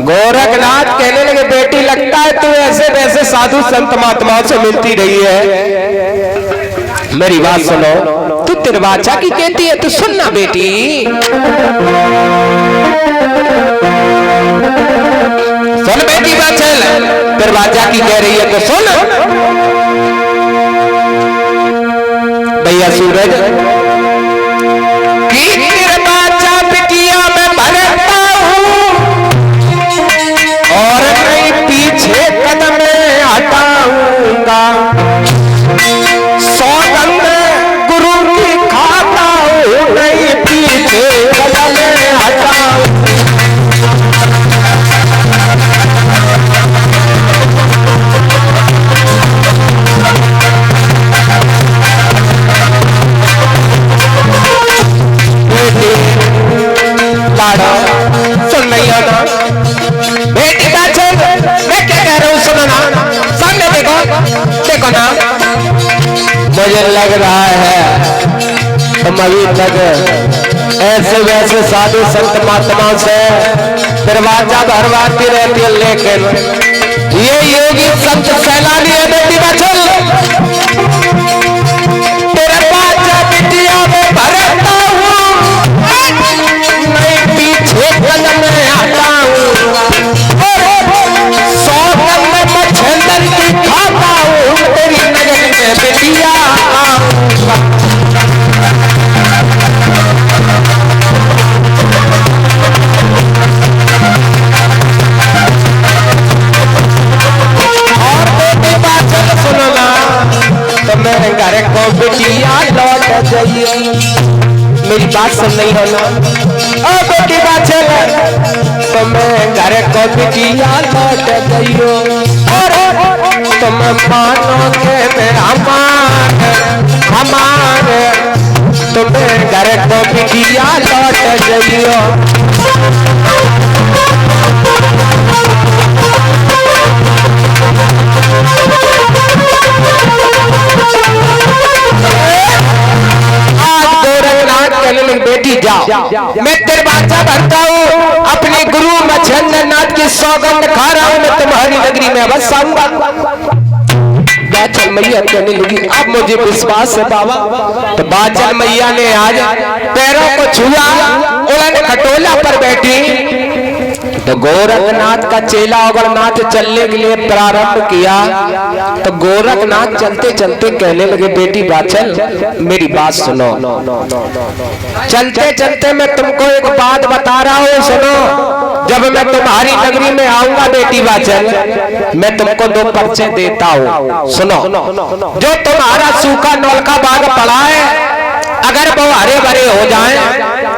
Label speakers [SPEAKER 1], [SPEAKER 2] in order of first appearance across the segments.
[SPEAKER 1] गोरखनाथ कहने लगे बेटी लगता है तू ऐसे वैसे साधु संत महात्माओं से मिलती रही है, मेरी बात सुनो, तू तिरवाचा की कहती है, तू सुनना बेटी। सुन बेटी बाचल, तिरवाचा की कह रही है तो सुन। भैया सूरज की तिरवाचा बिटिया में भरता हूँ और नहीं पीछे कदम हटाऊंगा, सौगंध गुरु की खाता हूँ नहीं पीछे कदम हटाऊंगा। सुन नहीं आना बेटी बाचल, मैं क्या कह रहा हूँ सुनो ना, सामने देखो, देखो ना, मुझे लग रहा है तुम अभी तक ऐसे वैसे साधु संत महात्माओं से दरवाजा भरवाती रहती है, लेकिन ये योगी संत सैलानी है बेटी बाचल, तेरे बाजा बिटिया में भरता हूँ मैं पीछे कदम हटाऊंगा, सौगंध में मच्छर की खाता हूँ तेरी नजर में बिटिया आऊंगा। और बेटी बाचल सुनो ना, तो मेरे घर को बिटिया लौट जाइए, मेरी बात सुन नहीं हो ना, ओ बेटी बाचल, तो मैं घर को बिटिया लौट जाइयो और तुम मानोगे मेरा मान हमारे, तुम्हें घर को बिटिया लौट जाइयो। बेटी जाओ, मैं तेरे बाचा भरता हूँ, अपने गुरु मच्छर नाथ की सौगंध खा रहा हूँ, मैं तुम्हारी नगरी में अवश्य आऊंगा। बाचल मैया कहने लगी अब मुझे विश्वास है बाबा। तो बाचल मैया ने आज पैरों को छुआ, उन्होंने खटोला पर बैठी, तो गोरखनाथ का चेला अगरनाथ चलने के लिए प्रारंभ किया, तो गोरखनाथ चलते चलते कहने लगे बेटी बाचल मेरी बात सुनो, चलते चलते मैं तुमको एक बात बता रहा हूँ सुनो, जब मैं तुम्हारी नगरी में आऊंगा बेटी बाचल, मैं तुमको 2 पर्चे देता हूँ, सुनो, जो तुम्हारा सूखा नौलखा बाग पड़ा है अगर वो हरे भरे हो जाए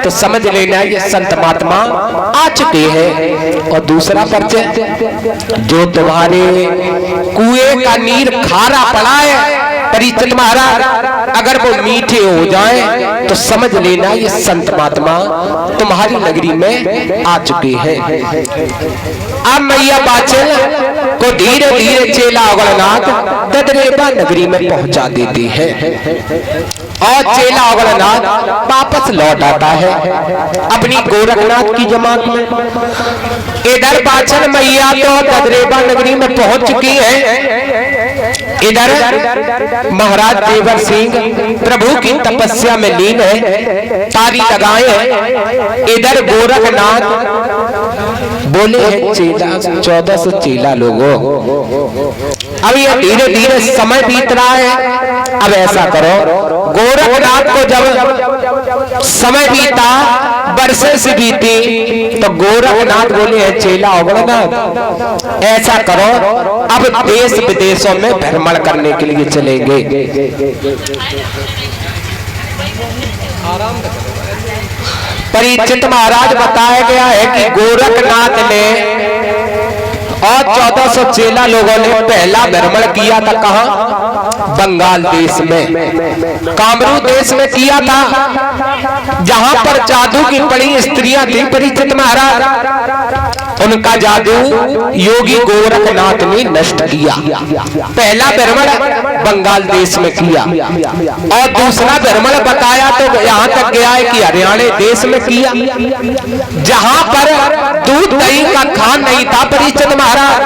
[SPEAKER 1] तो समझ लेना ये संत महात्मा आ चुके हैं, और दूसरा पर्चे जो तुम्हारे कुएं का नीर खारा पड़ा है परिचित महाराज, अगर वो मीठे हो जाएं तो समझ लेना ये संत महात्मा तुम्हारी नगरी में आ चुके हैं। अब मैया बाचल को धीरे धीरे चेला अगरनाथ ददरेबा नगरी में पहुंचा देते हैं, और चेला अगरनाथ वापस लौट आता है अपनी गोरखनाथ की जमात में। इधर बाचल मैया तो ददरेबा नगरी में पहुंच चुकी है, इधर महाराज देवर सिंह प्रभु की तपस्या में लीन है, तारी लगाए हैं। इधर गोरखनाथ बोले हैं चेला 1400 चेला लोगों, अब ये धीरे धीरे समय बीत रहा है, अब ऐसा करो गोरखनाथ को जब समय बीता बरसे से बीती, तो गोरखनाथ बोले हैं चेला अगरनाथ ऐसा करो अब देश विदेशों में भ्रमण करने के लिए चलेंगे। परिचित महाराज बताया गया है कि गोरखनाथ ने और 1400 चेला लोगों ने पहला भ्रमण किया था, कहां? बंगाल देश में, कामरू देश में किया था, जहां पर जादू की बड़ी स्त्रियां थी। परिचित महाराज उनका जादू योगी गोरखनाथ ने नष्ट किया। पहला भ्रमण बंगाल देश में किया, और दूसरा भ्रमण बताया तो यहाँ तक गया है कि हरियाणा देश में किया, जहां पर दूध दही का खान नहीं था परीक्षित महाराज।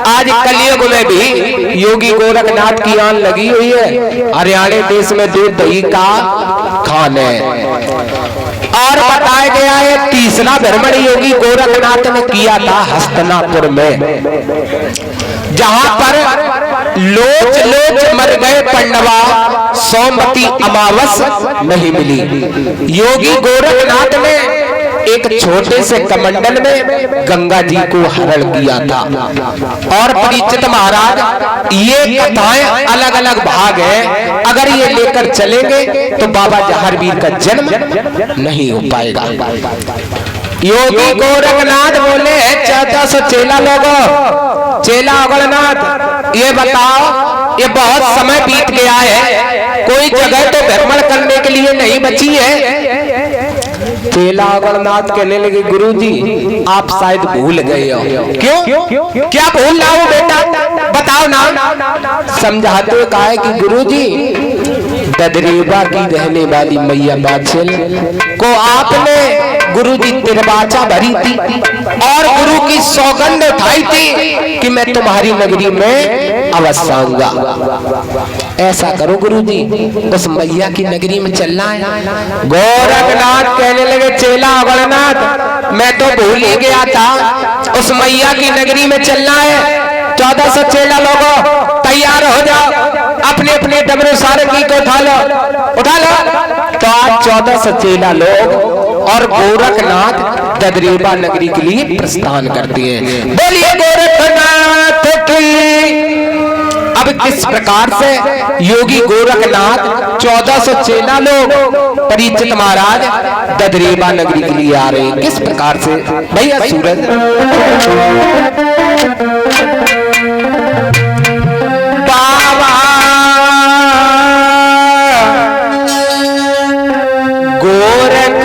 [SPEAKER 1] आज कलयुग में भी योगी गोरखनाथ की आन लगी हुई है, हरियाणा देश में दूध दही का खान है। और बताया गया है तीसरा भ्रमण योगी गोरखनाथ ने किया था हस्तिनापुर में, जहां पर लोच लोच मर गए पंडवा, सोमवती अमावस नहीं मिली। योगी गोरखनाथ ने एक छोटे से कमंडल में गंगा जी को हरण किया था। और परीक्षित महाराज ये कथाएं अलग अलग भाग हैं, अगर ये लेकर चलेंगे तो बाबा जहारवीर का जन्म नहीं हो पाएगा। योगी गोरखनाथ बोले 1400 चेला लोगों, चेला अगरनाथ ये बताओ, ये बहुत समय बीत गया है, कोई जगह तो भ्रमण करने के लिए नहीं बची है। चेला अगरनाथ कहने लगे गुरुजी आप शायद भूल गए हो। क्यों? क्या भूल रहा हूं बेटा, बताओ ना। समझाते कहा है कि गुरुजी ददरेबा की रहने वाली मैया बाछल को आपने गुरुजी तिरबाचा भरी थी और गुरु की सौगंध उठाई थी कि मैं तुम्हारी नगरी में अवश्य आऊंगा। ऐसा करो गुरुजी, उस मैया की नगरी में चलना है। गोरखनाथ कहने लगे चेला अगरनाथ मैं तो भूल ही गया था, उस मैया की नगरी में चलना है। 1400 चेला लोगों तैयार हो जाओ, अपने अपने डमरू सारंगी को उठा लो, उठा लो। तो आज 1400 चेला लोग और गोरखनाथ ददरेबा नगरी के लिए प्रस्थान करते हैं। बोलिए गोरखनाथ की। अब किस प्रकार से योगी गोरखनाथ 1400 चेला लोग परीक्षित महाराज ददरेबा नगरी के लिए आ रहे हैं, किस प्रकार से भैया सूरज बाबा गोरख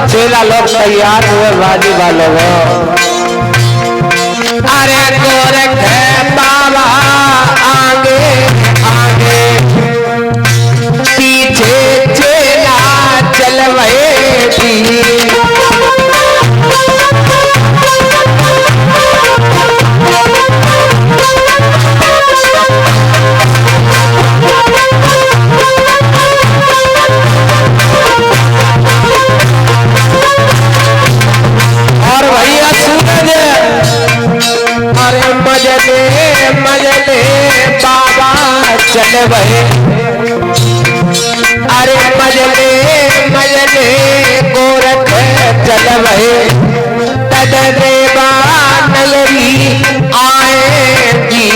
[SPEAKER 1] चेला लोग तैयार हुए बाजी वालों। अरे गोरख बाबा आगे आगे पीछे चेला चलवे भी। मजले बाबा चलवे, अरे मजले मजले गोरख चलवे, ददरेबा नगरी आएगी।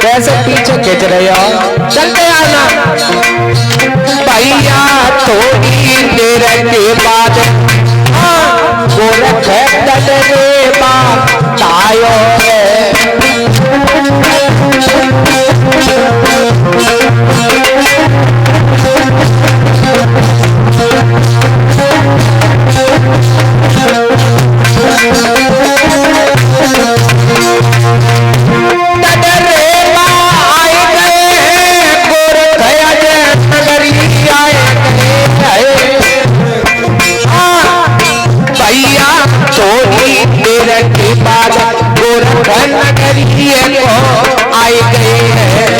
[SPEAKER 1] कैसे पीछे खींच रहे हो, चलते आना भैया थोड़ी देर के बाद गोरख दल रे बात आयो के बाद गोरख नगरी को आए गए हैं।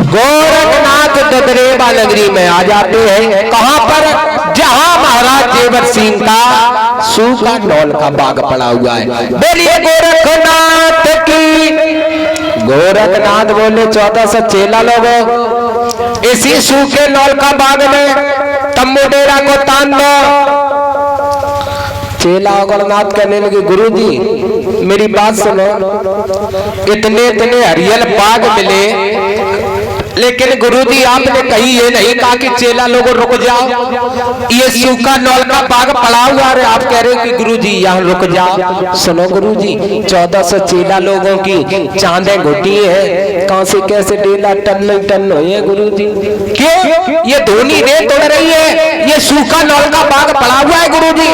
[SPEAKER 1] गोरखनाथ ददरेवा नगरी में आ जाते हैं। कहां पर? जहां महाराज जेवर सिंह का सूखा नौल का बाग पड़ा हुआ है। बोलिए गोरखनाथ की। गोरखनाथ बोले 1400 चेला लोगों, इसी सूखे नौल का बाग में तम्बू डेरा को तान दो। चेला गोरखनाथ कहने लगे गुरुजी मेरी बात सुनो, इतने इतने हरियल बाग मिले, लेकिन गुरुजी आपने कहीं ये नहीं कहा कि चेला लोगों रुक जाओ, ये सूखा नौल का बाग पड़ा हुआ है, आप कह रहे हो कि गुरुजी यहाँ रुक जाओ। सुनो गुरुजी 1400 चेला लोगों की चांदे घुटी है, कहां से कैसे डेला टन टन हुए गुरुजी? क्यों? ये धोनी रेत उड़ रही है, ये सूखा नौल का बाग पड़ा हुआ है गुरुजी।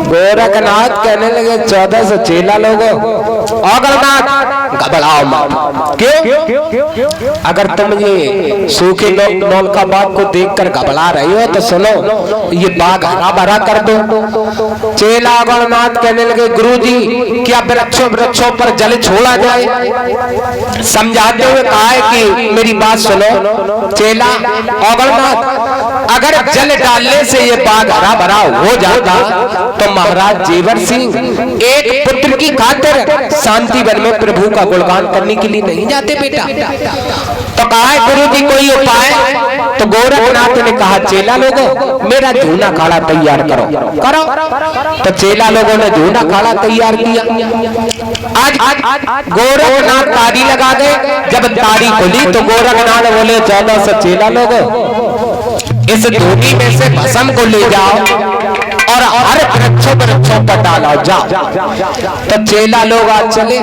[SPEAKER 1] गोरखनाथ कहने लगे 1400 चेला लोगों, गोरखनाथ घबराओ मत। क्यों? अगर तुम ये सूखे नौल का बाग को देखकर घबरा रही हो तो सुनो, ये बाग हरा भरा कर दो। चेला गोरखनाथ कहने लगे गुरुजी क्या वृक्षों पर जल छोड़ा जाए? समझाते हुए कहा है कि मेरी बात सुनो चेला गोरखनाथ, अगर जल डालने से ये बाग हरा भरा हो जाता तो महाराज जेवर सिंह एक पुत्र की खातिर शांति वन में प्रभु का गुणगान करने के लिए नहीं जाते बेटा? तो कहा है गुरुजी कोई उपाय? तो गोरखनाथ ने कहा चेला लोगों मेरा जूना खाड़ा तैयार करो। तो चेला लोगों ने जूना खाड़ा तैयार किया। आज गोरखनाथ तारी लगा गए। जब तारी खुली तो गोरखनाथ बोले 1400 चेला लोगों, इस धूनी में से भस्म को ले जाओ और हर वृक्षों पर डालो जाओ। तो चेला लोग आज चले,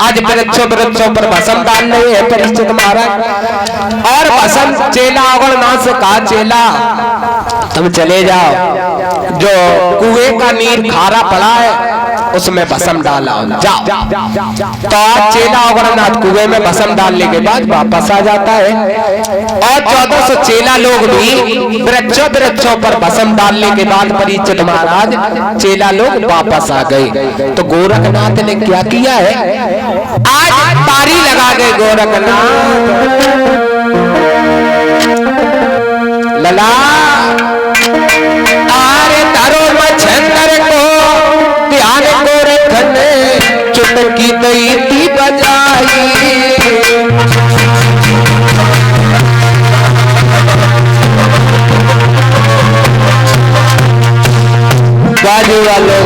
[SPEAKER 1] आज वृक्षों पर भस्म डाल रहे हैं परीक्षित महाराज। और भस्म चेला गोरखनाथ से कहा चेला तुम चले जाओ, जो कुएं का नीर खारा पड़ा है उसमें भस्म डाला जाओ। तो आज चेला गोरखनाथ कुएं में भस्म डालने के बाद वापस आ जाता है और 1400 चेला लोग भी वृक्षों पर भस्म डालने के बाद परीक्षित महाराज चेला लोग वापस आ गए। तो गोरखनाथ ने क्या किया है? आज तारी लगा गए गोरखनाथ लला आरे तारो मछंदर को ध्यान गोरखन चुटकी दई थी बजाई। बाजू वालों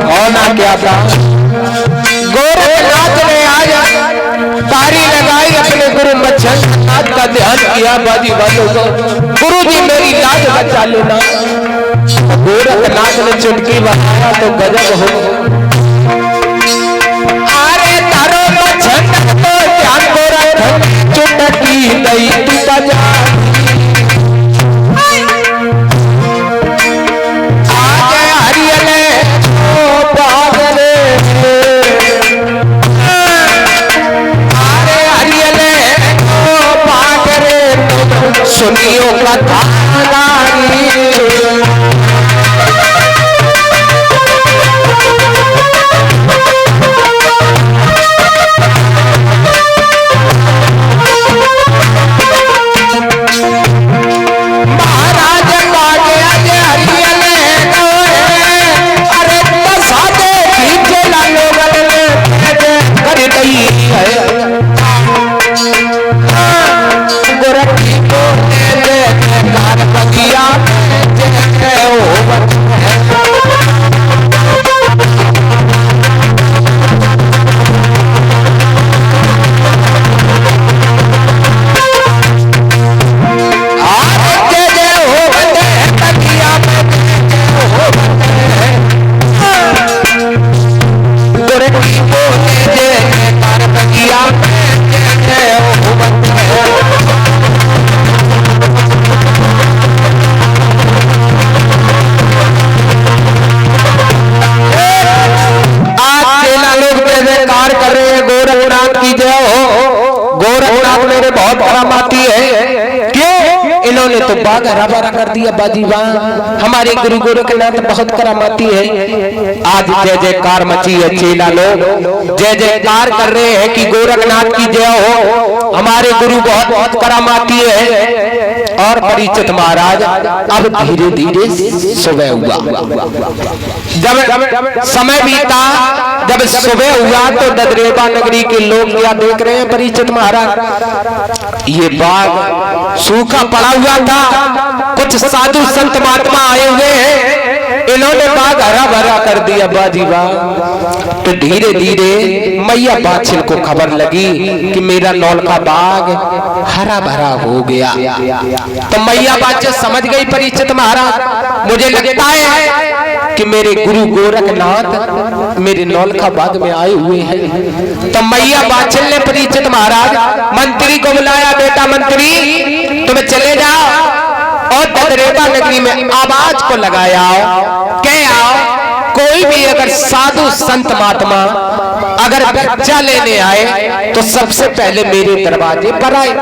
[SPEAKER 1] होना क्या था? गोरखनाथ ने आज तारी लगाई, अपने गुरु मच्छंदनाथ का ध्यान किया। बाजी वालों को गुरुजी मेरी लाज बचा लेना। गोरखनाथ ने चुटकी बजाया तो गजब हो। अरे तारो मच्छंदन तो ध्यान गोरखन चुटकी दई तू बजा। सुनियो कथा महाराज बागे हरियल अरे सादे खींचे लालो कर गई है। गोरखी को कार बगिया गोरखनाथ मेरे बहुत काम आती है। क्यों? इन्होंने तो बाग हरा भरा कर दिया बाजी वाह। हमारे गुरु गोरखनाथ बहुत करामाती है। आज जय जयकार मची है, चेला लोग जय जयकार कर रहे हैं कि गोरखनाथ की जय हो। हमारे गुरु बहुत बहुत करामाती है। और परीक्षित महाराज अब धीरे धीरे सुबह हुआ। जब समय बीता, जब सुबह हुआ तो ददरेबा नगरी के लोग क्या देख रहे हैं परीक्षित महाराज, ये बाग सूखा पड़ा हुआ था। कुछ साधु संत महात्मा आए हुए हैं, इन्होंने बाग हरा भरा कर दिया बाजी वाह। तो धीरे धीरे मैया बाछिल को खबर लगी कि मेरा नौल का बाग हरा भरा हो गया। तो मैया बाछिल समझ गई परीक्षित महाराज, मुझे लगता है कि मेरे गुरु गोरखनाथ मेरे नौल का बाग में आए हुए हैं। तो मैया बाछिल ने परीक्षित महाराज मंत्री को बुलाया, बेटा मंत्री तुम्हें चले जाओ और ददरेबा नगरी में आवाज को लगाया आओ, कह आओ कोई भी अगर साधु संत महात्मा अगर भिक्षा लेने आए तो सबसे पहले मेरे दरवाजे पर आए।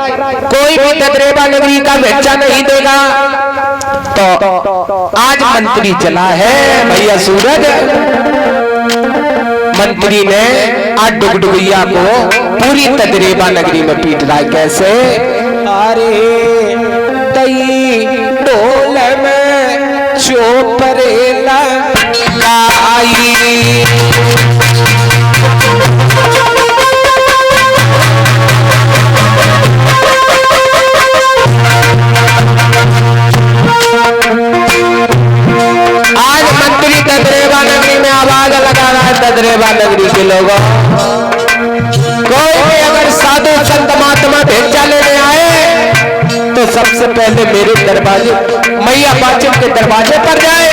[SPEAKER 1] कोई भी ददरेबा नगरी का भिक्षा नहीं देगा। तो आज मंत्री चला है भैया सूरज। मंत्री ने आज डुगडुगिया को पूरी ददरेबा नगरी में पीट रहा है। कैसे? अरे तई ढोल में चोपरेला लाई, आज मंत्री ददरेबा नगरी में आवाज लगा रहा है। ददरेबा नगरी के लोगों, कोई भी अगर साधु संत महात्मा भिक्षा लेने आए तो सबसे पहले मेरे दरवाजे मैया बाछिल के दरवाजे पर जाए।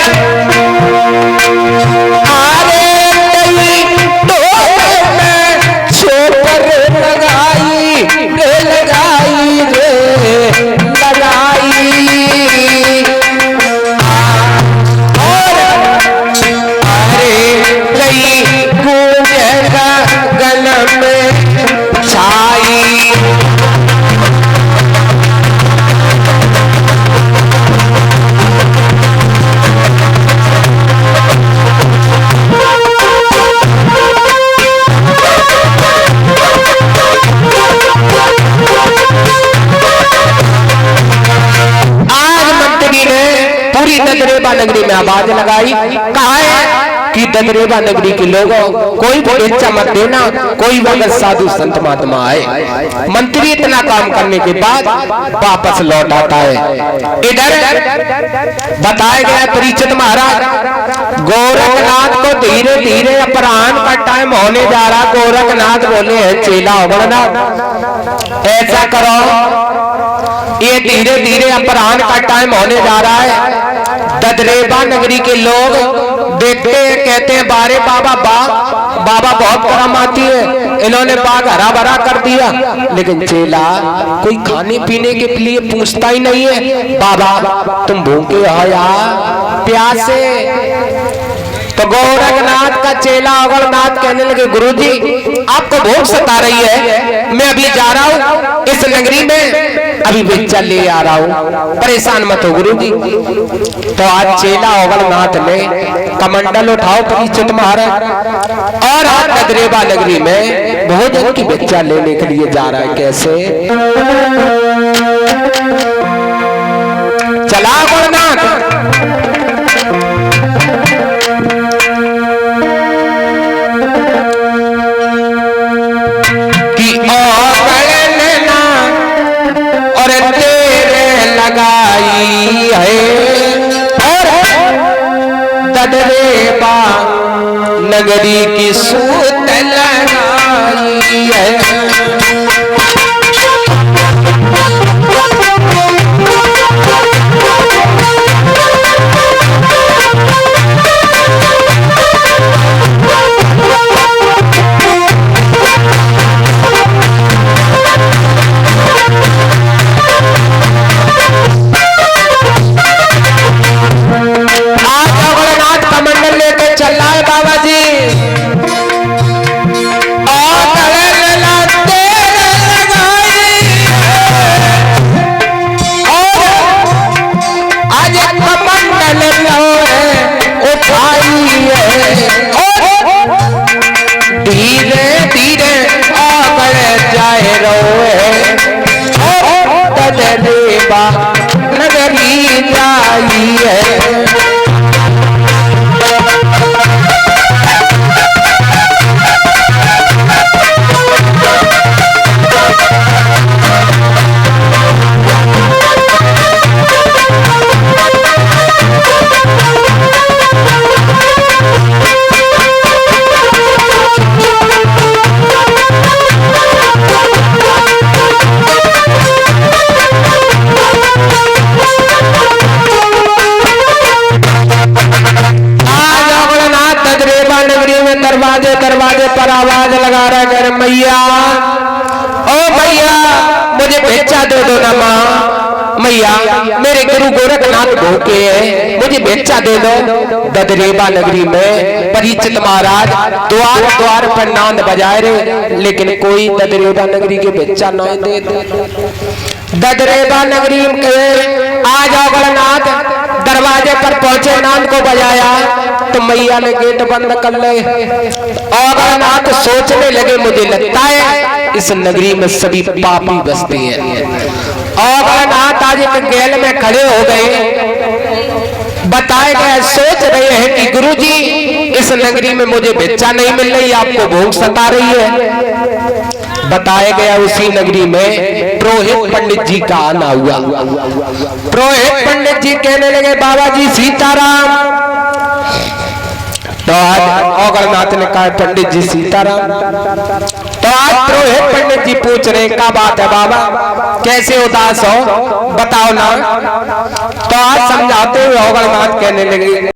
[SPEAKER 1] ददरेबा नगरी में आवाज लगाई, कहा है कि ददरेबा नगरी के लोगों कोई भी भिक्षा मत देना, कोई भी अगर साधु संत महात्मा आए। मंत्री इतना काम करने के बाद वापस लौट आता है। इधर बताया गया परीक्षित महाराज गोरखनाथ को धीरे धीरे अपराह्न का टाइम होने जा रहा। गोरखनाथ बोले हैं चेला अवगणनाथ ऐसा करो, ये धीरे धीरे अपराह्न का टाइम होने जा रहा है। ददरेबा नगरी के लोग देखते हैं, कहते हैं बारे बाबा बाबा बहुत करम आती है, इन्होंने बाग हरा भरा कर दिया। लेकिन चेला कोई खाने पीने के लिए पूछता ही नहीं है। बाबा तुम भूखे हो या प्यासे? तो गोरखनाथ का चेला अवगणनाथ कहने लगे गुरुजी आपको भूख सता रही है, मैं अभी जा रहा हूँ इस नगरी में, अभी भिक्षा ले आ रहा हूँ, परेशान मत हो गुरुजी। तो आज चेला अवगणनाथ ने कमंडल उठाओ परीक्षित महाराज और आज ददरेबा नगरी में भोजन की भिक्षा लेने के लिए जा रहा है। कैसे चला अवगणनाथ? लगाई है और ददरेबा नगरी की सूत लगाई है। आई है। दरवाजे दरवाजे पर आवाज लगा रहा कर मैया, ओ मैया मुझे भिक्षा दे दो ना माँ। मैया मेरे गुरु गोरखनाथ भूखे हैं, मुझे भिक्षा दे दो। ददरेबा नगरी में परीक्षित महाराज द्वार द्वार पर नांद बजाए रहे, लेकिन कोई ददरेबा नगरी के भिक्षा नहीं दे। ददरेबा नगरी के आज अवगणनाथ दरवाजे पर पहुंचे, नांद को बजाया तो मैया ने गेट बंद कर ले। अवगणनाथ सोचने लगे मुझे लगता है इस नगरी में सभी पापी बसते हैं। अवगणनाथ आज एक गेल में खड़े हो गए, बताए गए सोच रहे हैं कि गुरुजी इस नगरी में मुझे भिक्षा नहीं मिल रही, आपको भूख सता रही है। बताया गया उसी नगरी में पुरोहित पंडित जी का आना हुआ। पुरोहित पंडित जी कहने लगे बाबा जी सीताराम। तो आज अवगणनाथ ने कहा पंडित जी सीताराम। तो आज पुरोहित पंडित जी पूछ रहे क्या बात है बाबा, कैसे उदास हो बताओ ना। तो आज समझाते हुए अवगणनाथ कहने लगे